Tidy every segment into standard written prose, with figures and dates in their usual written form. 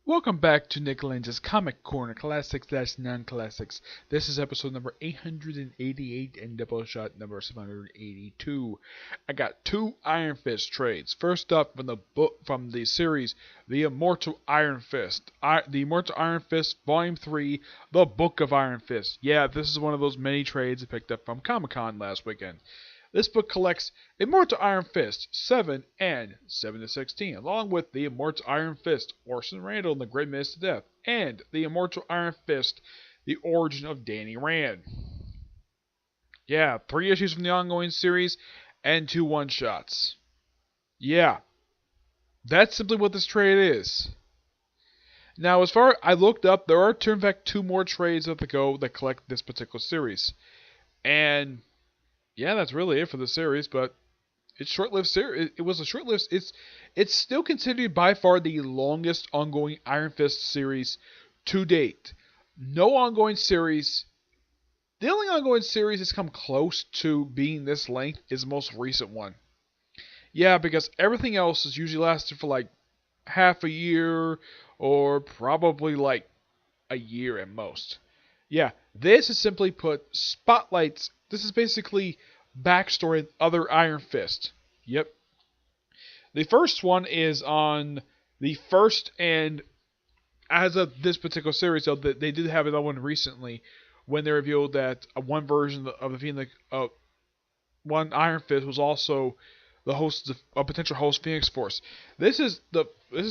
Welcome back to Nick Lenz's Comic Corner, Classics/Non-Classics. This is episode number 888 and Doubleshot number 782. I got two Iron Fist trades. First up from the series, the Immortal Iron Fist. The Immortal Iron Fist, Volume 3, The Book of Iron Fist. Yeah, this is one of those many trades I picked up from Comic-Con last weekend. This book collects Immortal Iron Fist 7 and 7 to 16, along with the Immortal Iron Fist, Orson Randall and the Great Mist to Death, and the Immortal Iron Fist, The Origin of Danny Rand. Yeah, 3 issues from the ongoing series and 2 one-shots. Yeah, that's simply what this trade is. Now, as far as I looked up, there are in fact 2 more trades that collect this particular series. And yeah, that's really it for the series, but it's short-lived series. It was a short-lived. It's still considered by far the longest ongoing Iron Fist series to date. No ongoing series. The only ongoing series that's come close to being this length is the most recent one. Yeah, because everything else has usually lasted for like half a year or probably like a year at most. Yeah, this is simply put spotlights. This is basically backstory of other Iron Fist. Yep. The first one is on the first, and as of this particular series, though, they did have another one recently when they revealed that one version of the Phoenix, one Iron Fist was also the host, a potential host Phoenix Force. This is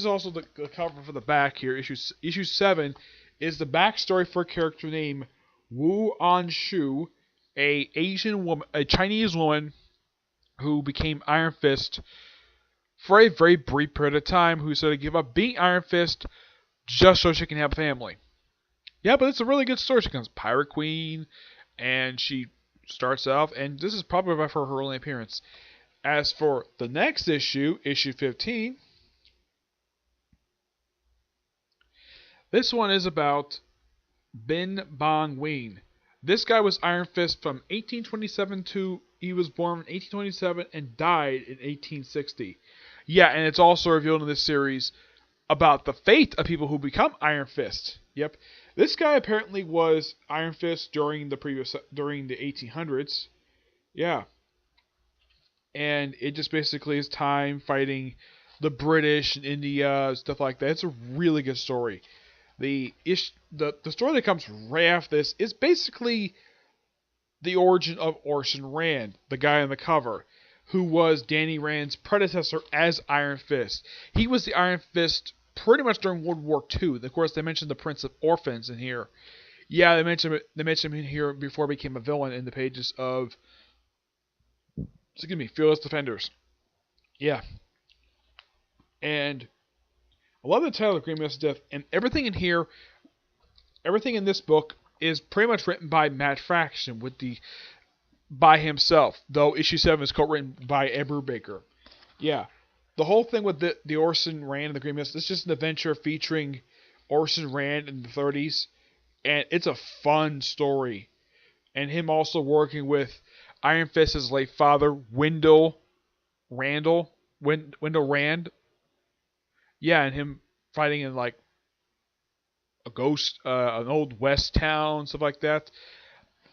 also the cover for the back here. Issue 7 is the backstory for a character named Wu Anshu, a Chinese woman who became Iron Fist for a very brief period of time, who decided to give up being Iron Fist just so she can have a family. Yeah, but it's a really good story. She becomes Pirate Queen, and she starts off, and this is probably about her only appearance. As for the next issue, issue 15, this one is about Bin Bong Ween. This guy was Iron Fist from 1827 to he was born in 1827 and died in 1860. Yeah, and it's also revealed in this series about the fate of people who become Iron Fist. Yep, this guy apparently was Iron Fist during the 1800s. Yeah, and it just basically is time fighting the British and India, stuff like that. It's a really good story. The story that comes right after this is basically the origin of Orson Rand, the guy on the cover, who was Danny Rand's predecessor as Iron Fist. He was the Iron Fist pretty much during World War II. Of course, they mentioned the Prince of Orphans in here. Yeah, they mentioned him in here before he became a villain in the pages of, Fearless Defenders. Yeah. And I love the title of Great Mist Death, and everything in this book is pretty much written by Matt Fraction by himself, though issue 7 is co-written by Ed Brubaker. Yeah, the whole thing with the Orson Rand and the Great Mist, it's just an adventure featuring Orson Rand in the 30s, and it's a fun story. And him also working with Iron Fist's late father, Wendell Rand. Yeah, and him fighting in like a ghost, an old west town, stuff like that.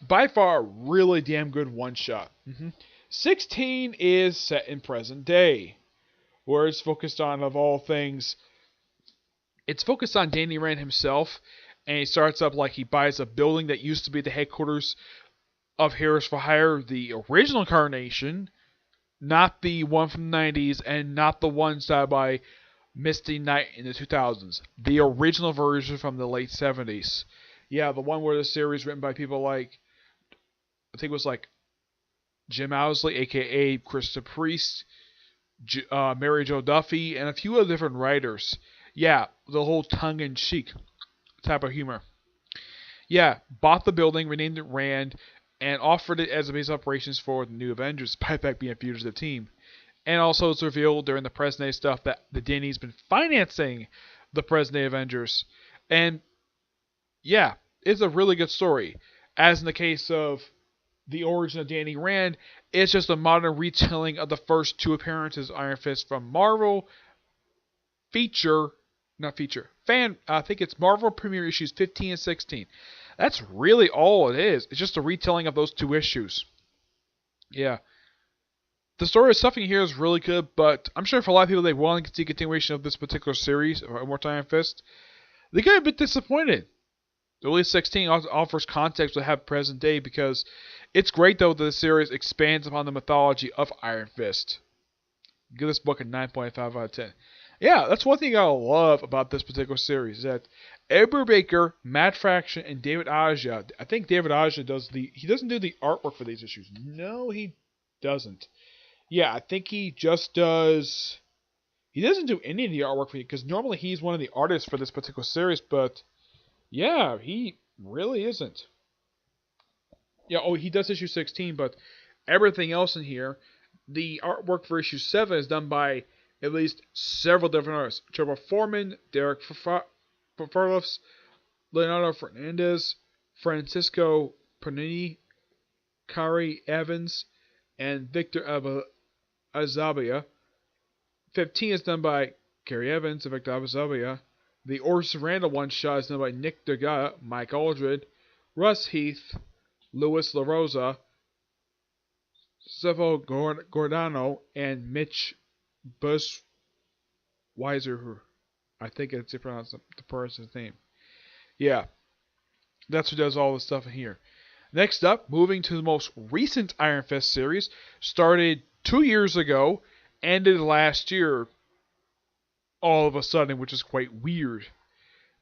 By far, a really damn good one-shot. 16 is set in present day, where it's focused on, of all things, it's focused on Danny Rand himself, and he starts up like he buys a building that used to be the headquarters of Heroes for Hire, the original incarnation, not the one from the 90s, and not the one started by Misty Knight in the 2000s. The original version from the late 70s. Yeah, the one where the series written by people like, I think it was like Jim Owsley, a.k.a. Krista Priest, Mary Jo Duffy, and a few other different writers. Yeah, the whole tongue-in-cheek type of humor. Yeah, bought the building, renamed it Rand, and offered it as a base of operations for the New Avengers, despite that being a fugitive team. And also it's revealed during the present day stuff that the Danny's been financing the present day Avengers. And yeah, it's a really good story. As in the case of the origin of Danny Rand, it's just a modern retelling of the first 2 appearances of Iron Fist from Marvel feature not feature. Fan, I think it's Marvel Premiere issues 15 and 16. That's really all it is. It's just a retelling of those two issues. Yeah. The story of stuffing here is really good, but I'm sure for a lot of people they want to see a continuation of this particular series, or Immortal Iron Fist. They got a bit disappointed. The release 16 offers context to have present day because it's great though that the series expands upon the mythology of Iron Fist. Give this book a 9.5 out of 10. Yeah, that's one thing I love about this particular series, is that Edward Baker, Matt Fraction, and David Aja. I think David Aja he doesn't do the artwork for these issues. No, he doesn't. Yeah, I think he just does. He doesn't do any of the artwork for you because normally he's one of the artists for this particular series, but yeah, he really isn't. Yeah, oh, he does issue 16, but everything else in here, the artwork for issue 7 is done by at least several different artists. Trevor Foreman, Derek Farlofs, Leonardo Fernandez, Francisco Pernini, Kari Evans, and Victor Azabia. 15 is done by Kari Evans and Victor Azabia. The Orson Randall one-shot is done by Nick Degas, Mike Aldred, Russ Heath, Luis LaRosa, Sevo Gordano, and Mitch Busweiser. I think it's to pronounce the person's name. Yeah, that's who does all the stuff in here. Next up, moving to the most recent Iron Fist series, started 2 years ago, ended last year, all of a sudden, which is quite weird.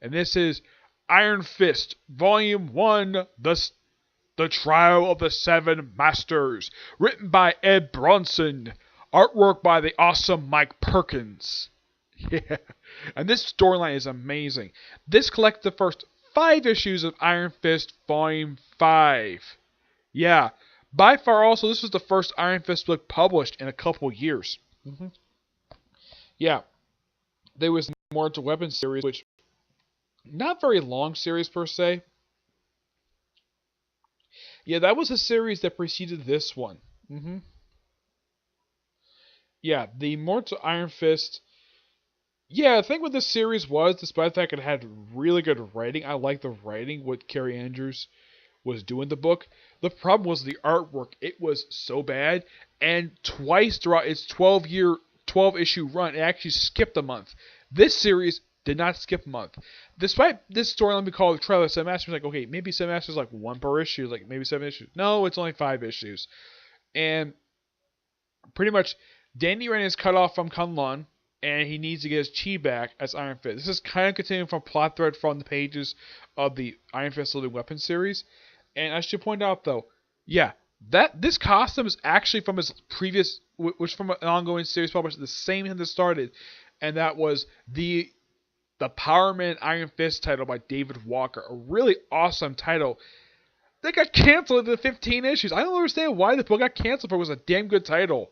And this is Iron Fist, Volume 1, The Trial of the Seven Masters, written by Ed Bronson, artwork by the awesome Mike Perkins. Yeah, and this storyline is amazing. This collects the first 5 issues of Iron Fist Volume 5. Yeah, by far also, this was the first Iron Fist book published in a couple years. Yeah, there was the Immortal Weapons series, which not very long series per se. Yeah, that was a series that preceded this one. Yeah, the Immortal Iron Fist. Yeah, the thing with this series was, despite the fact it had really good writing, I like the writing, what Carrie Andrews was doing the book. The problem was the artwork. It was so bad, and twice throughout its 12-issue run, it actually skipped a month. This series did not skip a month. Despite this storyline we call the Trial of the Seven Masters, like, okay, maybe Seven Masters like 1 per issue, like maybe 7 issues. No, it's only 5 issues. And pretty much, Danny Rand is cut off from Kunlun, and he needs to get his chi back as Iron Fist. This is kind of continuing from plot thread from the pages of the Iron Fist Loaded Weapon series. And I should point out, though, yeah, this costume is actually from his previous, which from an ongoing series published the same time that started, and that was the Power Man Iron Fist title by David Walker. A really awesome title. They got canceled in the 15 issues. I don't understand why the book got canceled, but it was a damn good title.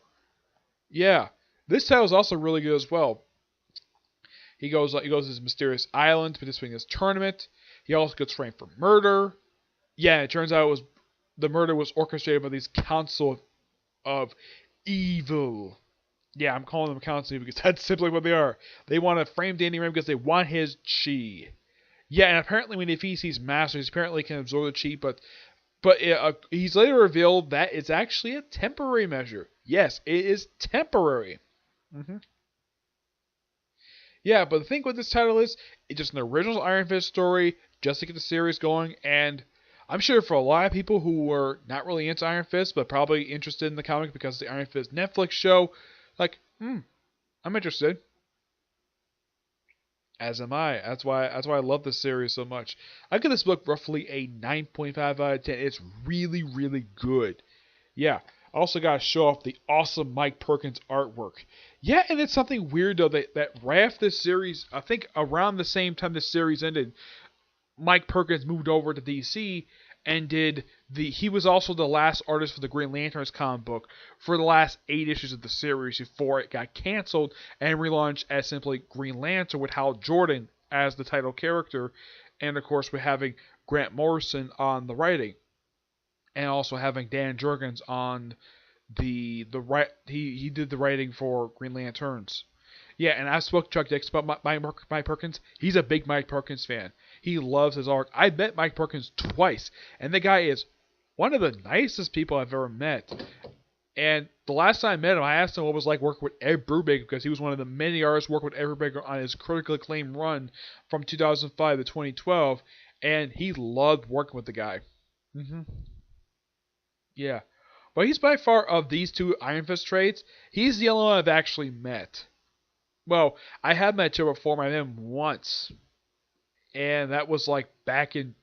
Yeah, this title is also really good as well. He goes to this mysterious island, participating in this tournament. He also gets framed for murder. Yeah, it turns out the murder was orchestrated by these Council of Evil. Yeah, I'm calling them Council of Evil because that's simply what they are. They want to frame Danny Rand because they want his chi. Yeah, and apparently when he defeats these masters, apparently can absorb the chi, but he's later revealed that it's actually a temporary measure. Yes, it is temporary. Yeah, but the thing with this title is, it's just an original Iron Fist story, just to get the series going, and I'm sure for a lot of people who were not really into Iron Fist, but probably interested in the comic because of the Iron Fist Netflix show, like, I'm interested. As am I. That's why I love this series so much. I give this book roughly a 9.5 out of 10. It's really, really good. Yeah. I also got to show off the awesome Mike Perkins artwork. Yeah, and it's something weird, though, that right after this series, I think around the same time this series ended, Mike Perkins moved over to DC and he was also the last artist for the Green Lanterns comic book for the last 8 issues of the series before it got canceled and relaunched as simply Green Lantern with Hal Jordan as the title character, and of course we're having Grant Morrison on the writing, and also having Dan Jurgens on he did the writing for Green Lanterns. Yeah, and I spoke to Chuck Dix about Mike Perkins. He's a big Mike Perkins fan. He loves his art. I met Mike Perkins twice, and the guy is one of the nicest people I've ever met. And the last time I met him, I asked him what it was like working with Ed Brubaker, because he was one of the many artists working with Ed Brubaker on his critically acclaimed run from 2005 to 2012, and he loved working with the guy. Yeah. But he's by far, of these two Iron Fist trades, he's the only one I've actually met. Well, I have met Joe before. I met him once. And that was like back in,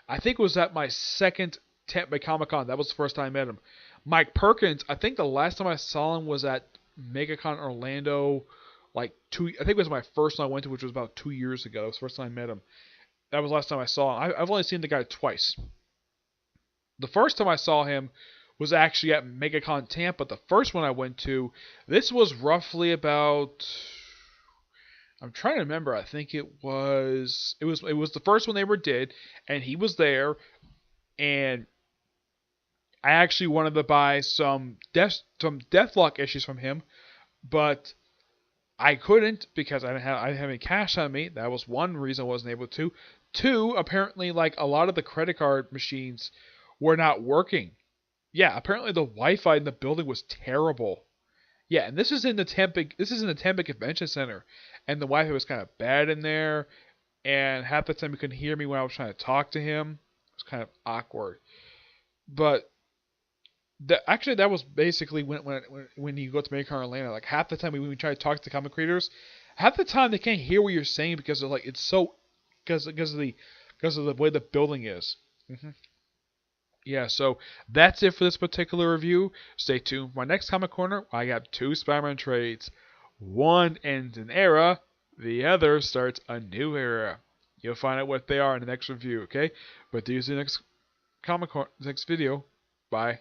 I think it was at my second Tampa Bay Comic Con. That was the first time I met him. Mike Perkins, I think the last time I saw him was at MegaCon Orlando, I think it was my first one I went to, which was about 2 years ago. That was the first time I met him. That was the last time I saw him. I've only seen the guy twice. The first time I saw him was actually at MegaCon Tampa. The first one I went to, this was roughly about, I'm trying to remember. I think it was the first one they ever did, and he was there, and I actually wanted to buy some Deathlock issues from him, but I couldn't because I didn't have any cash on me. That was one reason I wasn't able to. Two, apparently, a lot of the credit card machines were not working. Yeah, apparently the Wi-Fi in the building was terrible. Yeah, and this is in the Tampa Convention Center, and the Wi-Fi was kind of bad in there, and half the time you couldn't hear me when I was trying to talk to him. It was kind of awkward. But actually, that was basically when you go to MegaCon Orlando. Half the time when we try to talk to comic creators, half the time they can't hear what you're saying because of it's so because of the way the building is. Yeah, so that's it for this particular review. Stay tuned for my next Comic Corner. I got 2 Spider-Man trades. One ends an era, the other starts a new era. You'll find out what they are in the next review, okay? But see you in the next next video. Bye.